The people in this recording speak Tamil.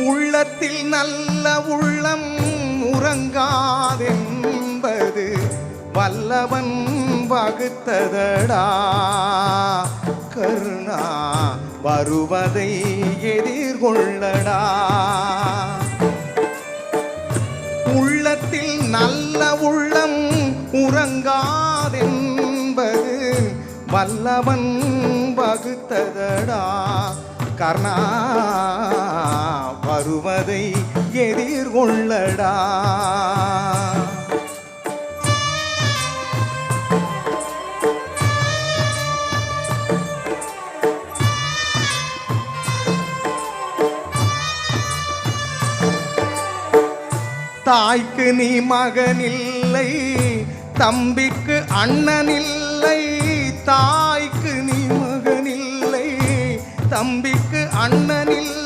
உள்ளத்தில் நல்ல உள்ளம் உறங்காதென்பது வல்லவன் வகுத்ததடா. கருணா வருவதை எதிர்கொள்ளடா. உள்ளத்தில் நல்ல உள்ளம் உறங்காதென்பது வல்லவன் வகுத்ததடா. கர்ணா வருவதை எதிர்கொள்ளடா. தாய்க்கு நீ மகனில்லை, தம்பிக்கு அண்ணனில்லை. தாய்க்கு நீ மகனில்லை, தம்பிக்கு அண்ணனில்லை.